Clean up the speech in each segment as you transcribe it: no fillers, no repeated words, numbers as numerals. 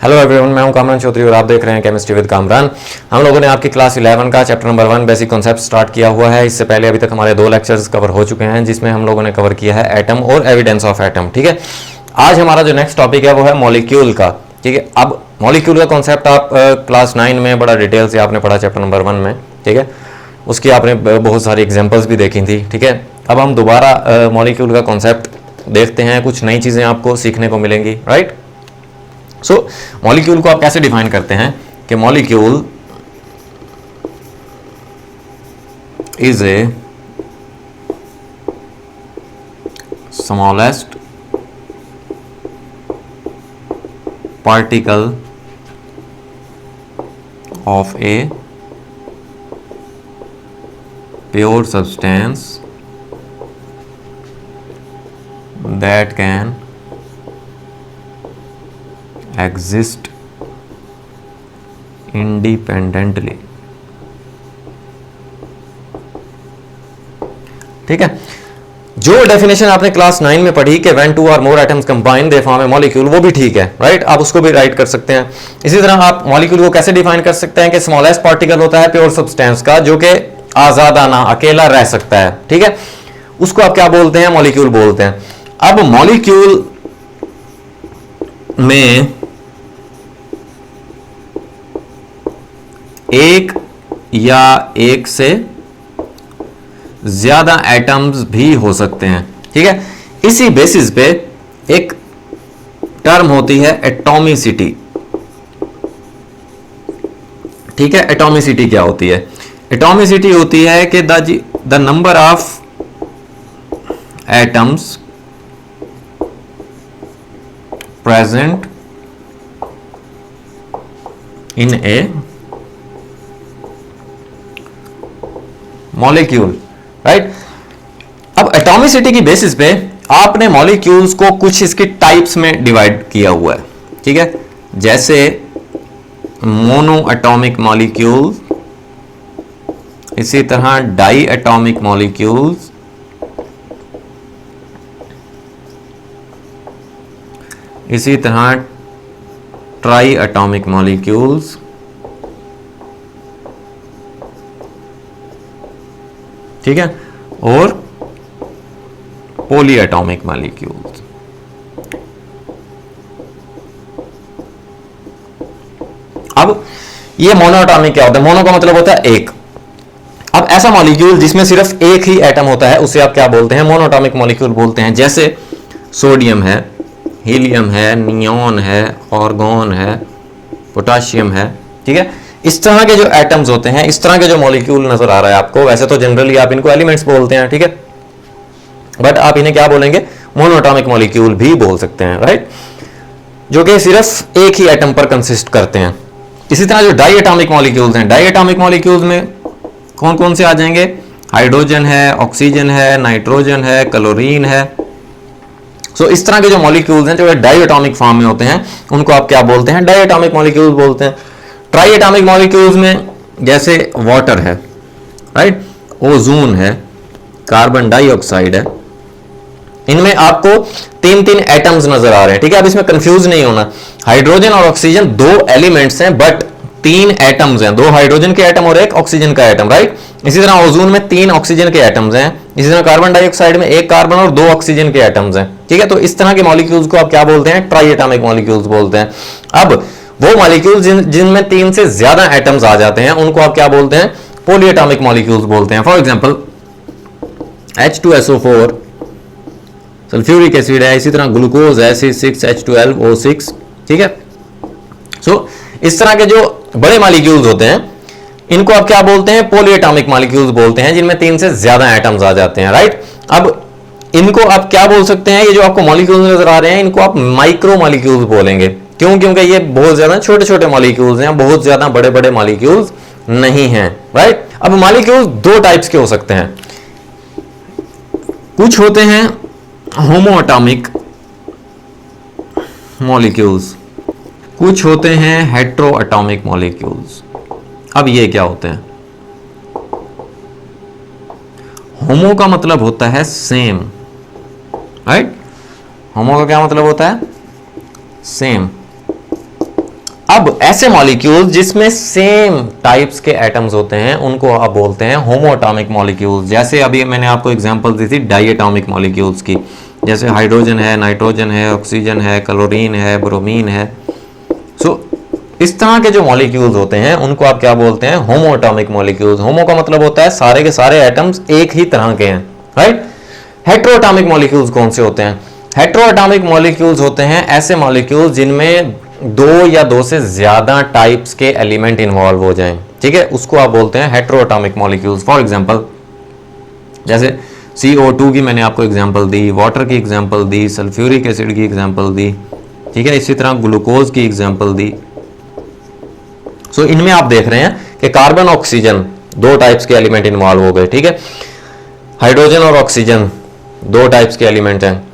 Hello everyone, मैं हूं कामरान चौधरी और आप देख रहे हैं केमिस्ट्री विद कामरान। हम लोगों ने आपकी क्लास 11 का chapter number 1 basic concept start किया हुआ है। इससे पहले अभी तक हमारे 2 लेक्चर्स कवर हो चुके हैं, जिसमें हम लोगों ने कवर किया है एटम और एविडेंस ऑफ एटम। ठीक है, आज हमारा जो नेक्स्ट टॉपिक है वो है मॉलिक्यूल का। ठीक है, अब मॉलिक्यूल का कॉन्सेप्ट आप क्लास 9 में बड़ा डिटेल से आपने पढ़ा चैप्टर नंबर 1 में। ठीक है, उसकी आपने बहुत सारी एग्जाम्पल्स भी देखी थी। ठीक है, अब हम दोबारा मॉलिक्यूल का कॉन्सेप्ट देखते हैं, कुछ नई चीज़ें आपको सीखने को मिलेंगी। राइट, सो मॉलिक्यूल को आप कैसे डिफाइन करते हैं कि molecule is a smallest particle of a pure substance that can exist independently। ठीक है, जो डेफिनेशन आपने क्लास 9 में पढ़ी कि when two or more atoms combine they form a molecule, वो भी ठीक है। राइट, आप उसको भी राइट कर सकते हैं। इसी तरह आप मॉलिक्यूल को कैसे डिफाइन कर सकते हैं कि स्मॉलेस्ट पार्टिकल होता है प्योर सब्सटेंस का, जो कि आजादाना अकेला रह सकता है। ठीक है, उसको आप क्या बोलते हैं? मॉलिक्यूल बोलते हैं। अब मॉलिक्यूल में एक या एक से ज्यादा एटम्स भी हो सकते हैं। ठीक है, इसी बेसिस पे एक टर्म होती है एटॉमिसिटी। ठीक है, एटॉमिसिटी क्या होती है? एटॉमिसिटी होती है कि the number of atoms present in A molecule. Right, अब एटॉमिसिटी की बेसिस पे आपने मॉलिक्यूल्स को कुछ इसकी टाइप्स में डिवाइड किया हुआ है। ठीक है, जैसे मोनो एटॉमिक मॉलिक्यूल्स, इसी तरह डाई एटॉमिक मॉलिक्यूल्स, इसी तरह ट्राई एटॉमिक मॉलिक्यूल्स, ठीक है, और पॉली एटॉमिक मॉलिक्यूल्स। अब ये मोनो एटॉमिक क्या होता है? मोनो का मतलब होता है एक। अब ऐसा मॉलिक्यूल जिसमें सिर्फ एक ही एटम होता है उसे आप क्या बोलते हैं? मोनो एटॉमिक मॉलिक्यूल बोलते हैं। जैसे सोडियम है, हीलियम है, नियॉन है, आर्गॉन है, पोटाशियम है। ठीक है, इस तरह के जो एटम्स होते हैं, इस तरह के जो मॉलिक्यूल नजर आ रहा है आपको, वैसे तो जनरली आप इनको एलिमेंट्स बोलते हैं। ठीक है, बट आप इन्हें क्या बोलेंगे? मोनो एटॉमिक मॉलिक्यूल भी बोल सकते हैं। राइट, जो कि सिर्फ एक ही एटम पर कंसिस्ट करते हैं। इसी तरह जो डाई एटॉमिक मॉलिक्यूल्स हैं, डाई एटॉमिक मॉलिक्यूल्स में कौन कौन से आ जाएंगे? हाइड्रोजन है, ऑक्सीजन है, नाइट्रोजन है, क्लोरीन है। सो इस तरह के जो मॉलिक्यूल्स हैं जो डाई एटॉमिक फॉर्म में होते हैं, उनको आप क्या बोलते हैं? डाई एटॉमिक मॉलिक्यूल्स बोलते हैं। ट्राई एटॉमिक मॉलिक्यूल्स में जैसे वाटर है, राइट, ओजोन है, कार्बन डाइऑक्साइड है। इनमें आपको 3-3 एटम्स नजर आ रहे हैं। ठीक है, अब इसमें कंफ्यूज नहीं होना। हाइड्रोजन और ऑक्सीजन 2 एलिमेंट्स हैं, बट 3 एटम्स हैं। 2 हाइड्रोजन के एटम और 1 ऑक्सीजन का एटम। राइट, इसी तरह ओजोन में 3 ऑक्सीजन के एटम्स हैं। इसी तरह कार्बन डाइऑक्साइड में 1 कार्बन और 2 ऑक्सीजन के एटम्स हैं। ठीक है, तो इस तरह के मॉलिक्यूल्स को आप क्या बोलते हैं? ट्राई एटॉमिक मॉलिक्यूल्स बोलते हैं। अब वो मॉलिक्यूल्स जिनमें 3 से ज्यादा एटम्स आ जाते हैं, उनको आप क्या बोलते हैं? पॉली एटॉमिक मॉलिक्यूल्स बोलते हैं। For example H2SO4 sulphuric acid है, इसी तरह ग्लूकोज है, C6H12O6। ठीक है, सो इस तरह के जो बड़े मॉलिक्यूल्स होते हैं, इनको आप क्या बोलते हैं? पॉली एटॉमिक मॉलिक्यूल्स बोलते हैं, जिनमें 3 से ज्यादा एटम्स आ जाते हैं। राइट, अब इनको आप क्या बोल सकते हैं? ये जो आपको मॉलिक्यूल्स नजर आ रहे हैं, इनको आप माइक्रो मॉलिक्यूल्स बोलेंगे। क्यों? क्योंकि ये बहुत ज्यादा छोटे छोटे मॉलिक्यूल्स हैं, बहुत ज्यादा बड़े बड़े मॉलिक्यूल्स नहीं हैं। राइट, अब मॉलिक्यूल्स 2 टाइप्स के हो सकते हैं। कुछ होते हैं होमो एटॉमिक मॉलिक्यूल्स, कुछ होते हैं हेट्रो एटॉमिक मॉलिक्यूल्स। अब ये क्या होते हैं? होमो का मतलब होता है सेम, राइट? होमो का क्या मतलब होता है? सेम। अब ऐसे मॉलिक्यूल जिसमें सेम टाइप्स के एटम्स होते हैं उनको आप बोलते हैं होमोएटॉमिक मॉलिक्यूल्स। जैसे अभी मैंने आपको एग्जांपल दी थी डाइएटॉमिक मॉलिक्यूल्स की, जैसे हाइड्रोजन है, नाइट्रोजन है, ऑक्सीजन है, क्लोरीन है, ब्रोमीन है। सो इस तरह के जो मॉलिक्यूल्स होते हैं उनको आप क्या बोलते हैं? होमोएटॉमिक मॉलिक्यूल्स। होमो का मतलब होता है सारे के सारे एटम्स एक ही तरह के हैं, राइट। हेट्रोएटॉमिक मॉलिक्यूल्स कौन से होते हैं? हेट्रोएटॉमिक मॉलिक्यूल्स होते हैं ऐसे मॉलिक्यूल्स जिनमें दो या दो से ज्यादा टाइप्स के एलिमेंट इन्वॉल्व हो जाएं, ठीक है, उसको आप बोलते हैं हेट्रोएटॉमिक मॉलिक्यूल्स। फॉर एग्जांपल जैसे CO2 की मैंने आपको एग्जांपल दी, वाटर की एग्जांपल दी, सल्फ्यूरिक एसिड की एग्जांपल दी, ठीक है, इसी तरह ग्लूकोज की एग्जांपल दी। सो इनमें आप देख रहे हैं कि कार्बन ऑक्सीजन दो टाइप्स के एलिमेंट इन्वॉल्व हो गए, ठीक है। हाइड्रोजन और ऑक्सीजन दो टाइप्स के एलिमेंट हैं।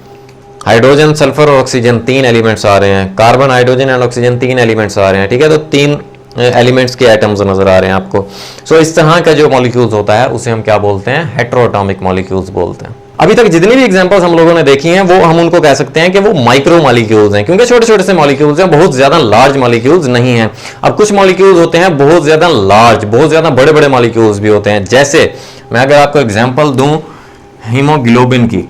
हाइड्रोजन, सल्फर और ऑक्सीजन तीन एलिमेंट्स आ रहे हैं। कार्बन, हाइड्रोजन एंड ऑक्सीजन तीन एलिमेंट्स आ रहे हैं, ठीक है। तो तीन एलिमेंट्स के एटम्स नजर आ रहे हैं आपको। सो इस तरह का जो मॉलिक्यूल्स होता है उसे हम क्या बोलते हैं? हेट्रोएटॉमिक मॉलिक्यूल्स बोलते हैं। अभी तक जितनी भी एग्जांपल्स हम लोगों ने देखी हैं वो हम उनको कह सकते हैं कि वो माइक्रो मॉलिक्यूल्स हैं, क्योंकि छोटे छोटे से मॉलिक्यूल्स हैं, बहुत ज्यादा लार्ज मॉलिक्यूल्स नहीं हैं। अब कुछ मॉलिक्यूल्स होते हैं बहुत ज्यादा लार्ज, बहुत ज्यादा बड़े बड़े मॉलिक्यूल्स भी होते हैं। जैसे मैं अगर आपको एग्जांपल दूं हीमोग्लोबिन की,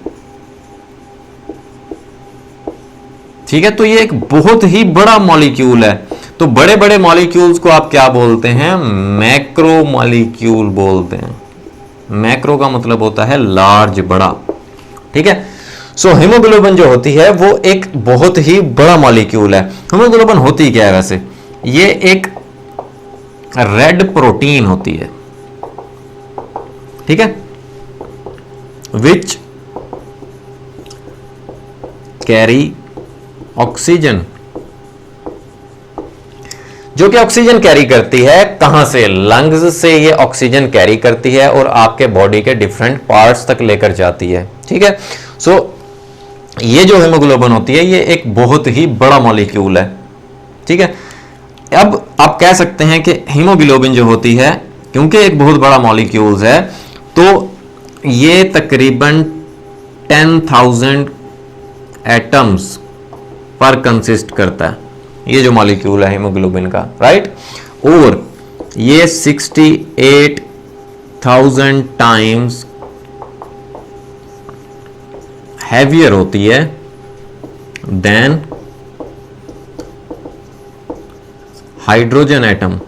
ठीक है, तो ये एक बहुत ही बड़ा मॉलिक्यूल है। तो बड़े बड़े मॉलिक्यूल्स को आप क्या बोलते हैं? मैक्रो मॉलिक्यूल बोलते हैं। मैक्रो का मतलब होता है लार्ज, बड़ा, ठीक है। सो हीमोग्लोबिन जो होती है वो एक बहुत ही बड़ा मॉलिक्यूल है। हीमोग्लोबिन होती क्या है वैसे? ये एक रेड प्रोटीन होती है, ठीक है, विच कैरी ऑक्सीजन, जो कि ऑक्सीजन कैरी करती है। कहां से? लंग्स से ये ऑक्सीजन कैरी करती है और आपके बॉडी के डिफरेंट पार्ट्स तक लेकर जाती है, ठीक है। सो ये जो हीमोग्लोबिन होती है ये एक बहुत ही बड़ा मॉलिक्यूल है, ठीक है। अब आप कह सकते हैं कि हीमोग्लोबिन जो होती है, क्योंकि एक बहुत बड़ा मॉलिक्यूल है, तो ये तकरीबन 10,000 एटम्स पर कंसिस्ट करता है, ये जो मॉलिक्यूल है हीमोग्लोबिन का, राइट। और ये 68,000 टाइम्स हैवियर होती है देन हाइड्रोजन एटम।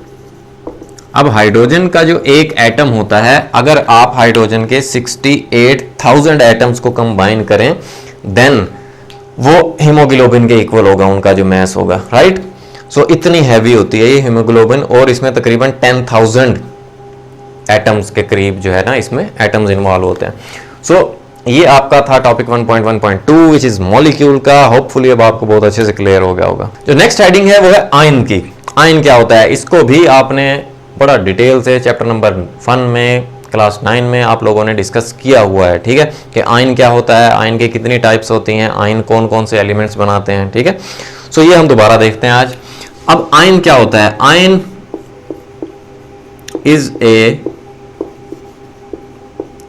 अब हाइड्रोजन का जो एक एटम होता है, अगर आप हाइड्रोजन के 68,000 एटम्स को कंबाइन करें देन वो हीमोग्लोबिन के इक्वल होगा, उनका जो मैस होगा, राइट। सो इतनी हैवी होती है ये हीमोग्लोबिन, और इसमें तकरीबन 10,000 एटम्स के करीब जो है ना इसमें एटम्स इन्वॉल्व होते हैं। सो ये आपका था टॉपिक 1.1.2 विच इज मॉलिक्यूल का। होपफुली अब आपको बहुत अच्छे से क्लियर हो गया होगा। जो नेक्स्ट हेडिंग है वो है आयन की। आयन क्या होता है? इसको भी आपने बड़ा डिटेल से चैप्टर नंबर 1 में, क्लास 9 में आप लोगों ने डिस्कस किया हुआ है, ठीक है, कि आयन क्या होता है, आयन की कितनी टाइप्स होती हैं, आयन कौन कौन से एलिमेंट्स बनाते हैं, ठीक है। सो ये हम दोबारा देखते हैं आज। अब आयन क्या होता है? Ion is a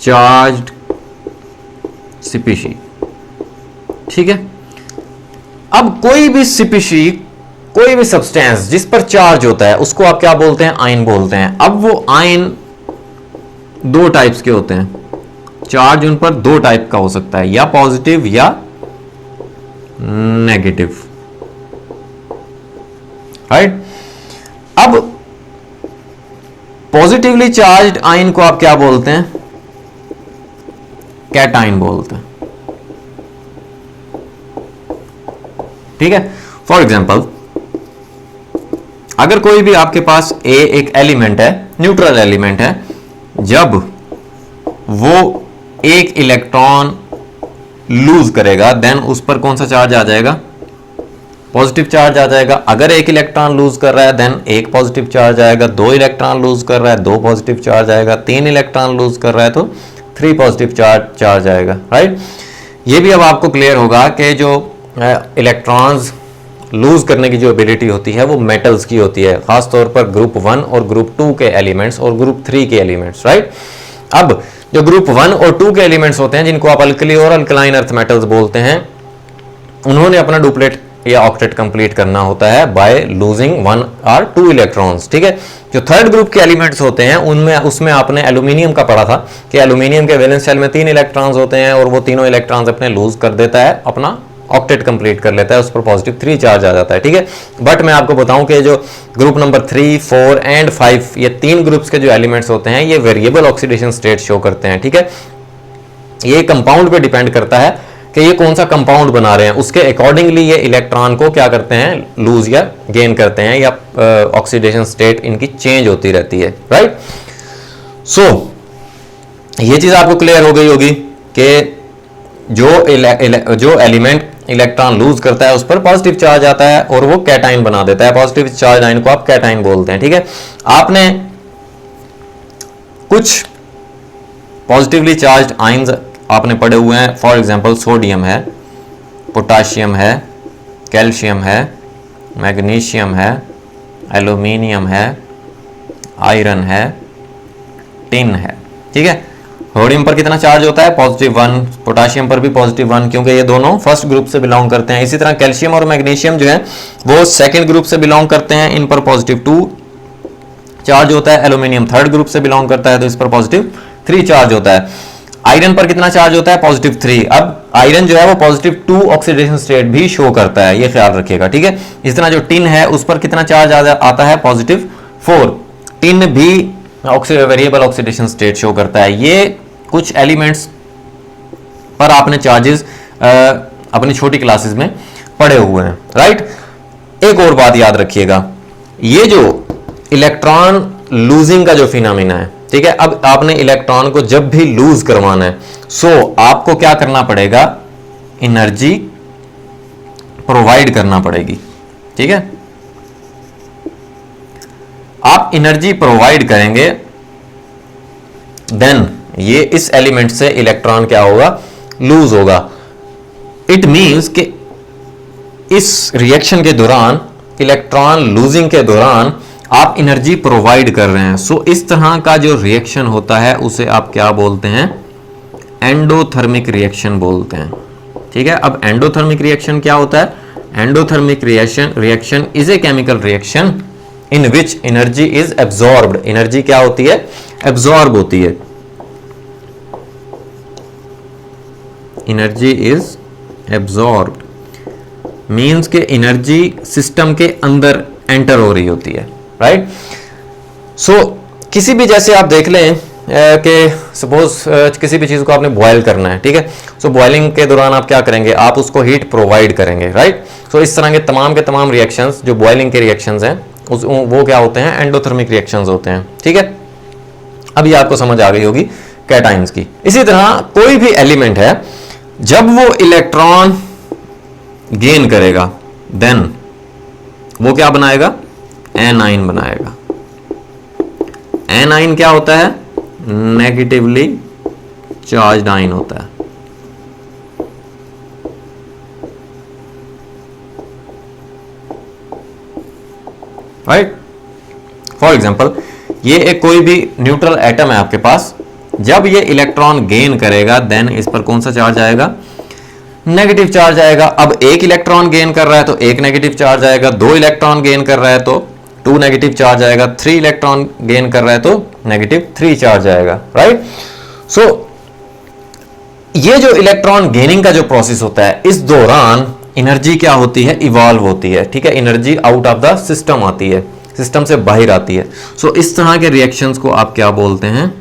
charged species, ठीक है। अब कोई भी स्पीशी, कोई भी सब्सटेंस जिस पर चार्ज होता है उसको आप क्या बोलते हैं? आयन बोलते हैं। अब वो आयन दो टाइप्स के होते हैं, चार्ज उन पर दो टाइप का हो सकता है, या पॉजिटिव या नेगेटिव, राइट। अब पॉजिटिवली चार्ज्ड आयन को आप क्या बोलते हैं? कैटायन बोलते हैं, ठीक है। फॉर एग्जाम्पल अगर कोई भी आपके पास एक एलिमेंट है, न्यूट्रल एलिमेंट है, जब वो एक इलेक्ट्रॉन लूज करेगा देन उस पर कौन सा चार्ज आ जाएगा? पॉजिटिव चार्ज आ जाएगा। अगर एक इलेक्ट्रॉन लूज कर रहा है देन एक पॉजिटिव चार्ज आएगा, दो इलेक्ट्रॉन लूज कर रहा है दो पॉजिटिव चार्ज आएगा, तीन इलेक्ट्रॉन लूज कर रहा है तो 3 पॉजिटिव चार्ज आएगा, राइट। ये भी अब आपको क्लियर होगा कि जो इलेक्ट्रॉन्स लूज करने की जो एबिलिटी होती है वो मेटल्स की होती है, खासतौर पर ग्रुप 1 और ग्रुप 2 के एलिमेंट्स और ग्रुप 3 के एलिमेंट्स, राइट। अब जो ग्रुप 1 और 2 के एलिमेंट्स होते हैं जिनको आप अल्कली और अल्कलाइन अर्थ मेटल्स बोलते हैं, उन्होंने अपना डुप्लेट ये ऑक्टेट कंप्लीट करना होता है बाय लूजिंग 1 और 2 इलेक्ट्रॉन्स, ठीक है। जो थर्ड ग्रुप के एलिमेंट्स होते हैं उनमें उसमें आपने एल्यूमिनियम का पढ़ा था कि एल्यूमिनियम के वैलेंस शेल में 3 इलेक्ट्रॉन्स होते हैं और वो तीनों इलेक्ट्रॉन्स अपने लूज कर देता है, अपना ऑक्टेट कंप्लीट कर लेता है, उस पर पॉजिटिव 3 चार्ज आ जाता है, ठीक है। बट मैं आपको बताऊं कि जो ग्रुप नंबर 3, 4 एंड 5 ये 3 ग्रुप्स के जो एलिमेंट्स होते हैं ये वेरिएबल ऑक्सीडेशन स्टेट शो करते हैं, ठीक है। ये कंपाउंड पे डिपेंड करता है कि ये कौन सा कंपाउंड बना रहे हैं, उसके अकॉर्डिंगली ये इलेक्ट्रॉन को क्या करते हैं, लूज या गेन करते हैं, या ऑक्सीडेशन स्टेट इनकी चेंज होती रहती है, राइट। सो ये चीज आपको क्लियर हो गई होगी कि जो एलिमेंट इलेक्ट्रॉन लूज करता है उस पर पॉजिटिव चार्ज आता है और वो कैटाइन बना देता है, पॉजिटिव चार्ज आयन को आप कैटाइन बोलते हैं, ठीक है। आपने कुछ पॉजिटिवली चार्ज्ड आयंस आपने पढ़े हुए हैं, फॉर एग्जांपल सोडियम है, पोटाशियम है, कैल्शियम है, मैग्नीशियम है, एल्यूमिनियम है, आयरन है, टिन है, ठीक है। सोडियम पर कितना चार्ज होता है, +1, पोटाशियम पर भी +1 क्योंकि ये दोनों फर्स्ट ग्रुप से बिलोंग करते हैं। इसी तरह कैल्शियम और मैग्नीशियम जो है वो सेकंड ग्रुप से बिलोंग करते हैं, इन पर +2 चार्ज होता है। एल्यूमिनियम थर्ड ग्रुप से बिलोंग करता है तो इस पर +3 चार्ज होता है। आयरन पर कितना चार्ज होता है, +3। अब आयरन जो है वो +2 ऑक्सीडेशन स्टेट भी शो करता है, ये ख्याल रखिएगा, ठीक है। इस तरह जो टिन है उस पर कितना चार्ज आता है, +4। टिन भी वेरिएबल ऑक्सीडेशन स्टेट शो करता है। ये कुछ एलिमेंट्स पर आपने चार्जेस अपनी छोटी क्लासेस में पढ़े हुए हैं, राइट। एक और बात याद रखिएगा, ये जो इलेक्ट्रॉन लूजिंग का जो फिनोमेना है, ठीक है। अब आपने इलेक्ट्रॉन को जब भी लूज करवाना है सो आपको क्या करना पड़ेगा, एनर्जी प्रोवाइड करना पड़ेगी, ठीक है। आप एनर्जी प्रोवाइड करेंगे देन ये इस एलिमेंट से इलेक्ट्रॉन क्या होगा, लूज होगा। इट मींस कि इस रिएक्शन के दौरान, इलेक्ट्रॉन लूजिंग के दौरान आप एनर्जी प्रोवाइड कर रहे हैं। सो इस तरह का जो रिएक्शन होता है उसे आप क्या बोलते हैं, एंडोथर्मिक रिएक्शन बोलते हैं, ठीक है। अब एंडोथर्मिक रिएक्शन क्या होता है, endothermic reaction is a chemical reaction in which energy is absorbed. Energy क्या होती है, एब्जॉर्ब होती है। एनर्जी इज एब्जॉर्ब्ड मींस के एनर्जी सिस्टम के अंदर एंटर हो रही होती है, राइट। सो किसी भी, जैसे आप देख लें कि सपोज किसी भी चीज को आपने बॉयल करना है, ठीक है। सो बॉइलिंग के दौरान आप क्या करेंगे, आप उसको हीट प्रोवाइड करेंगे, राइट। सो इस तरह के तमाम रिएक्शंस जो बॉइलिंग के रिएक्शंस हैं वो क्या होते हैं, एंडोथर्मिक रिएक्शंस होते हैं, ठीक है। अब ये आपको समझ आ गई होगी कैटाइंस की। इसी तरह कोई भी एलिमेंट है जब वो इलेक्ट्रॉन गेन करेगा देन वो क्या बनाएगा, एनाइन बनाएगा। एनाइन क्या होता है, नेगेटिवली चार्ज्ड आयन होता है, राइट। फॉर एग्जाम्पल ये एक कोई भी न्यूट्रल एटम है आपके पास, जब ये इलेक्ट्रॉन गेन करेगा देन इस पर कौन सा चार्ज आएगा, नेगेटिव चार्ज आएगा। अब एक इलेक्ट्रॉन गेन कर रहा है तो एक नेगेटिव चार्ज आएगा, 2 इलेक्ट्रॉन गेन कर रहा है तो 2 नेगेटिव चार्ज आएगा, 3 इलेक्ट्रॉन गेन कर रहा है तो -3 चार्ज आएगा, राइट। सो ये जो इलेक्ट्रॉन गेनिंग का जो प्रोसेस होता है इस दौरान एनर्जी क्या होती है, इवॉल्व होती है, ठीक है। Energy out of the system आती है, सिस्टम से बाहर आती है। सो इस तरह के रिएक्शंस को आप क्या बोलते हैं,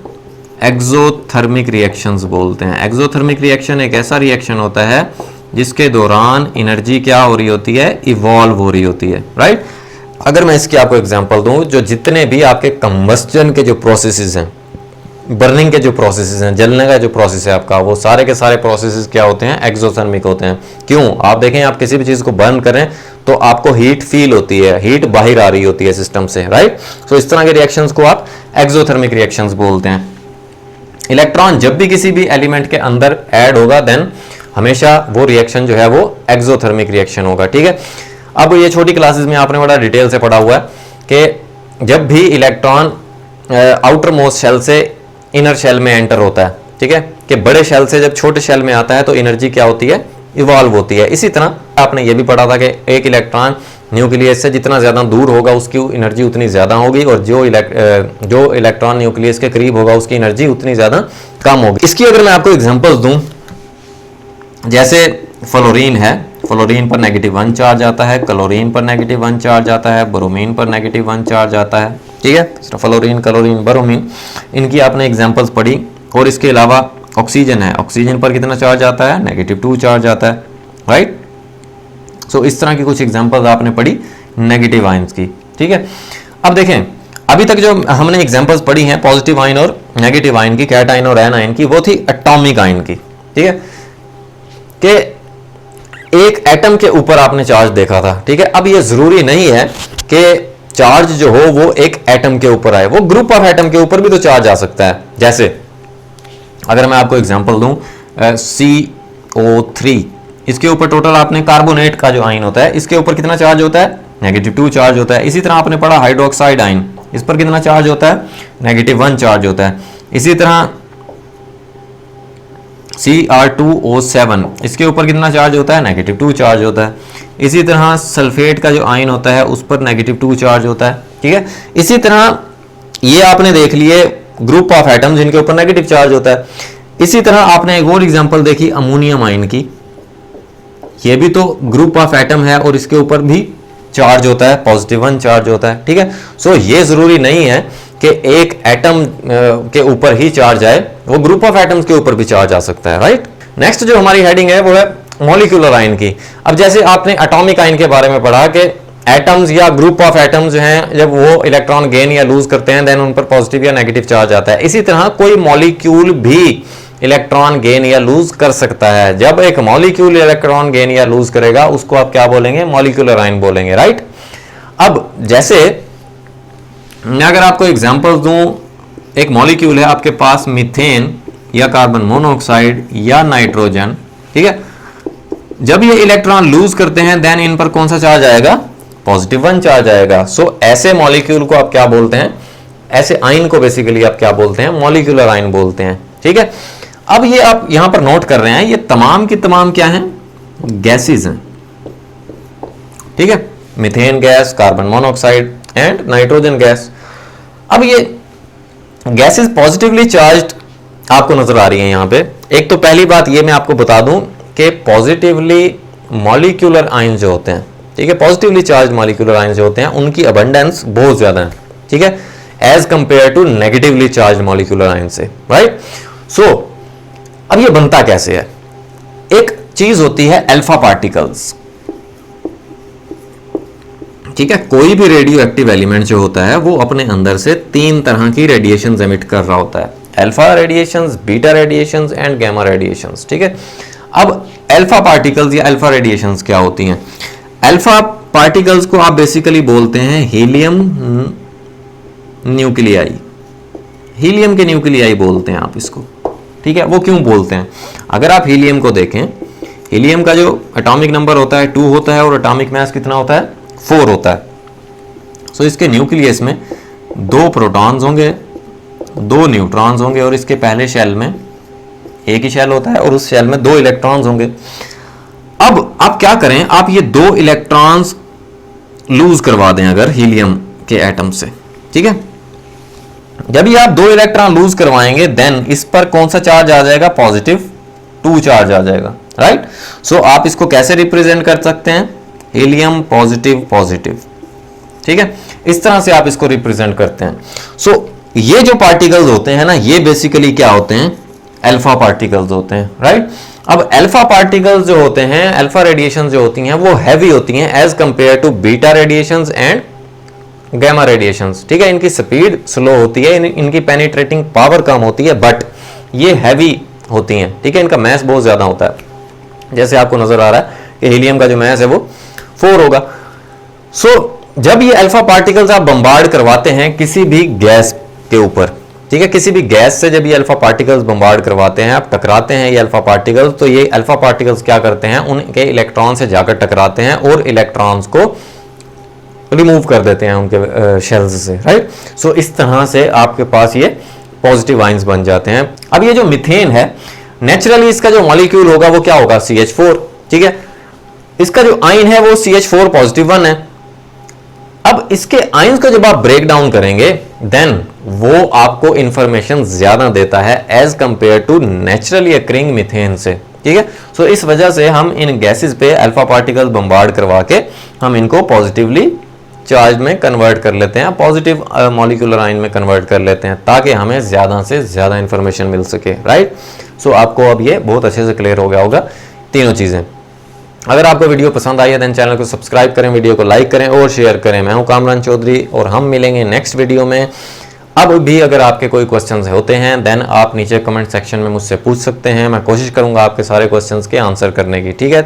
एक्सोथर्मिक रिएक्शंस बोलते हैं। एक्सोथर्मिक रिएक्शन एक ऐसा रिएक्शन होता है जिसके दौरान एनर्जी क्या हो रही होती है, इवॉल्व हो रही होती है, राइट। अगर मैं इसकी आपको एग्जांपल दूं, जो जितने भी आपके कंबस्टन के जो प्रोसेसेस हैं, बर्निंग के जो प्रोसेसेस हैं, जलने का जो प्रोसेस है आपका, वो सारे के सारे प्रोसेसेस क्या होते हैं, एक्सोथर्मिक होते हैं। क्यों, आप देखें आप किसी भी चीज को बर्न करें तो आपको हीट फील होती है, हीट बाहर आ रही होती है सिस्टम से, राइट। सो इस तरह के रिएक्शंस को आप एक्सोथर्मिक रिएक्शंस बोलते हैं। इलेक्ट्रॉन जब भी किसी भी एलिमेंट के अंदर ऐड होगा देन हमेशा वो रिएक्शन जो है वो एक्सोथर्मिक रिएक्शन होगा, ठीक है। अब ये छोटी क्लासेस में आपने बड़ा डिटेल से पढ़ा हुआ है कि जब भी इलेक्ट्रॉन आउटर मोस्ट शेल से इनर शेल में एंटर होता है, ठीक है, कि बड़े शेल से जब छोटे शेल में आता है तो एनर्जी क्या होती है, इवॉल्व होती है। इसी तरह आपने ये भी पढ़ा था कि एक इलेक्ट्रॉन न्यूक्लियस से जितना ज़्यादा दूर होगा उसकी एनर्जी उतनी ज़्यादा होगी, और जो इलेक्ट्रॉन न्यूक्लियस के करीब होगा उसकी एनर्जी उतनी ज़्यादा कम होगी। इसकी अगर मैं आपको एग्जांपल्स दूं, जैसे फ्लोरीन है, फ्लोरीन पर -1 चार्ज आता है, क्लोरीन पर -1 चार्ज आता है, ब्रोमीन पर -1 चार्ज आता है, ठीक है। फ्लोरीन, क्लोरीन, ब्रोमीन, इनकी आपने एग्जांपल्स पढ़ी। और इसके अलावा ऑक्सीजन है, ऑक्सीजन पर कितना चार्ज आता है? -2 चार्ज आता है, राइट। सो इस तरह की कुछ एग्जांपल्स आपने पढ़ी नेगेटिव आयंस की, ठीक है। अब देखें, अभी तक जो हमने एग्जांपल्स पढ़ी हैं पॉजिटिव आयन और नेगेटिव आयन की, कैटायन और एनायन की, वो थी एटॉमिक आयन की, ठीक है, कि एक एटम के ऊपर आपने चार्ज देखा था, ठीक है। अब ये जरूरी नहीं है कि चार्ज जो हो वो एक एटम के ऊपर आए, वो ग्रुप ऑफ एटम के ऊपर भी तो चार्ज आ सकता है। जैसे अगर मैं आपको एग्जांपल दूं, CO3, इसके ऊपर टोटल आपने कार्बोनेट का जो आयन होता है इसके ऊपर कितना चार्ज होता है? -2 चार्ज होता है। इसी तरह आपने पढ़ा हाइड्रोक्साइड आयन, इस पर कितना चार्ज होता है? -1 चार्ज होता है। इसी तरह Cr2O7, इसके ऊपर कितना चार्ज होता है? -2 चार्ज होता है। इसी तरह सल्फेट का जो आयन होता है उस पर -2 चार्ज होता है, ठीक है। इसी तरह ये आपने देख लिए ग्रुप ऑफ एटम जिनके ऊपर नेगेटिव चार्ज होता है। इसी तरह आपने एक और एग्जांपल देखी अमोनियम आयन की, ये भी तो ग्रुप ऑफ एटम है और इसके ऊपर भी चार्ज होता है, +1 चार्ज होता है, ठीक है। सो ये जरूरी नहीं है कि एक एटम के ऊपर ही चार्ज आए, वो ग्रुप ऑफ एटम्स के ऊपर भी चार्ज आ सकता है, राइट। नेक्स्ट जो हमारी हेडिंग है वो है मॉलिक्यूलर आयन की। अब जैसे आपने एटॉमिक आयन के बारे में पढ़ा कि एटम्स या ग्रुप ऑफ एटम्स जो हैं जब वो इलेक्ट्रॉन गेन या लूज करते हैं देन उन पर पॉजिटिव या नेगेटिव चार्ज आता है। इसी तरह कोई मॉलिक्यूल भी इलेक्ट्रॉन गेन या लूज कर सकता है। जब एक मॉलिक्यूल इलेक्ट्रॉन गेन या लूज करेगा उसको आप क्या बोलेंगे? मॉलिक्यूलर आयन बोलेंगे, राइट। अब जैसे मैं अगर आपको एग्जांपल दूं, एक मॉलिक्यूल है आपके पास मीथेन या कार्बन मोनोऑक्साइड या नाइट्रोजन, ठीक है। जब ये इलेक्ट्रॉन लूज करते हैं देन इन पर कौन सा चार्ज आएगा? +1 चार्ज आएगा। सो ऐसे मॉलिक्यूल को आप क्या बोलते हैं? ऐसे आयन को बेसिकली आप क्या बोलते हैं? मॉलिक्यूलर आयन बोलते हैं, ठीक है। अब ये आप यहां पर नोट कर रहे हैं, ये तमाम की तमाम क्या हैं? गैसेस हैं, ठीक है। Methane gas, carbon monoxide and nitrogen gas. अब ये गैसेस पॉजिटिवली चार्ज्ड आपको नजर आ रही है यहां पे। एक तो पहली बात ये मैं आपको बता दूं कि पॉजिटिवली मॉलिक्यूलर आयन जो होते हैं, ठीक है, पॉजिटिवली चार्ज मॉलिक्यूलर आयन जो होते हैं उनकी अबंडेंस बहुत ज्यादा है, ठीक है, as compare to negatively charge molecular ion से, राइट। सो अब ये बनता कैसे है? एक चीज होती है अल्फा पार्टिकल्स, ठीक है। कोई भी रेडियो एक्टिव एलिमेंट जो होता है वो अपने अंदर से 3 तरह की रेडिएशंस एमिट कर रहा होता है, alpha radiations, beta radiations and gamma radiations, ठीक है। अब अल्फा पार्टिकल्स या अल्फा रेडिएशंस क्या होती हैं? अल्फा पार्टिकल्स को आप बेसिकली बोलते हैं हीलियम न्यूक्लियाई, हीलियम के न्यूक्लियाई बोलते हैं आप इसको, ठीक है। वो क्यों बोलते हैं? अगर आप हीलियम को देखें, हीलियम का जो एटॉमिक नंबर होता है 2 होता है और एटॉमिक मास कितना होता है? 4 होता है। सो इसके न्यूक्लियस में 2 प्रोटॉन्स होंगे, 2 न्यूट्रॉन्स होंगे और इसके पहले शेल में एक ही शेल होता है और उस शेल में 2 इलेक्ट्रॉन्स होंगे। अब आप क्या करें, आप ये 2 इलेक्ट्रॉन्स लूज करवा दें अगर हीलियम के एटम से, ठीक है। जब ये आप 2 इलेक्ट्रॉन लूज करवाएंगे देन इस पर कौन सा चार्ज आ जाएगा? +2 चार्ज आ जाएगा, राइट। सो आप इसको कैसे रिप्रेजेंट कर सकते हैं? हीलियम पॉजिटिव पॉजिटिव, ठीक है, इस तरह से आप इसको रिप्रेजेंट करते हैं। सो ये जो पार्टिकल्स होते हैं ना, ये बेसिकली क्या होते हैं? अल्फा पार्टिकल्स होते हैं, राइट। अब अल्फा पार्टिकल्स जो होते हैं, अल्फा रेडिएशन जो होती हैं वो हैवी होती हैं as compare to beta radiations and gamma radiations, ठीक है। इनकी स्पीड स्लो होती है, इनकी पेनिट्रेटिंग पावर कम होती है, बट ये हैवी होती हैं, ठीक है। इनका मास बहुत ज्यादा होता है, जैसे आपको नजर आ रहा है कि हीलियम का जो मास है वो 4 होगा। सो जब ये अल्फा पार्टिकल्स आप बम्बार्ड करवाते हैं किसी भी गैस के ऊपर, ठीक है, किसी भी गैस से जब ये अल्फा पार्टिकल्स बम्बार्ड करवाते हैं, आप टकराते हैं ये अल्फा पार्टिकल्स, तो ये अल्फा पार्टिकल्स क्या करते हैं? उनके इलेक्ट्रॉन से जाकर टकराते हैं और इलेक्ट्रॉन्स को रिमूव कर देते हैं उनके शेल्स से, राइट। सो इस तरह से आपके पास ये पॉजिटिव आयंस बन जाते हैं। अब ये जो मीथेन है, नेचुरली इसका जो मॉलिक्यूल होगा वो क्या होगा? CH4, ठीक है। इसका जो आयन है वो CH4 पॉजिटिव 1 है। अब इसके आयंस को जब आप ब्रेक डाउन करेंगे देन वो आपको इंफॉर्मेशन ज्यादा देता है as compare to naturally occurring methane से, ठीक है। सो इस वजह से हम इन गैसेस पे अल्फा पार्टिकल्स बम्बार्ड करवा के हम इनको पॉजिटिवली चार्ज में कन्वर्ट कर लेते हैं, पॉजिटिव मॉलिक्यूलर आयन में कन्वर्ट कर लेते हैं, ताकि हमें ज्यादा से ज्यादा इंफॉर्मेशन मिल सके, राइट। सो आपको अब ये बहुत अच्छे से क्लियर हो गया होगा तीनों चीजें। अगर आपको वीडियो पसंद आई है देन चैनल को सब्सक्राइब करें, वीडियो को लाइक करें और शेयर करें। मैं हूं कामरान चौधरी और हम मिलेंगे नेक्स्ट वीडियो में। अब भी अगर आपके कोई क्वेश्चंस होते हैं देन आप नीचे कमेंट सेक्शन में मुझसे पूछ सकते हैं, मैं कोशिश करूंगा आपके सारे क्वेश्चंस के आंसर करने की, ठीक है।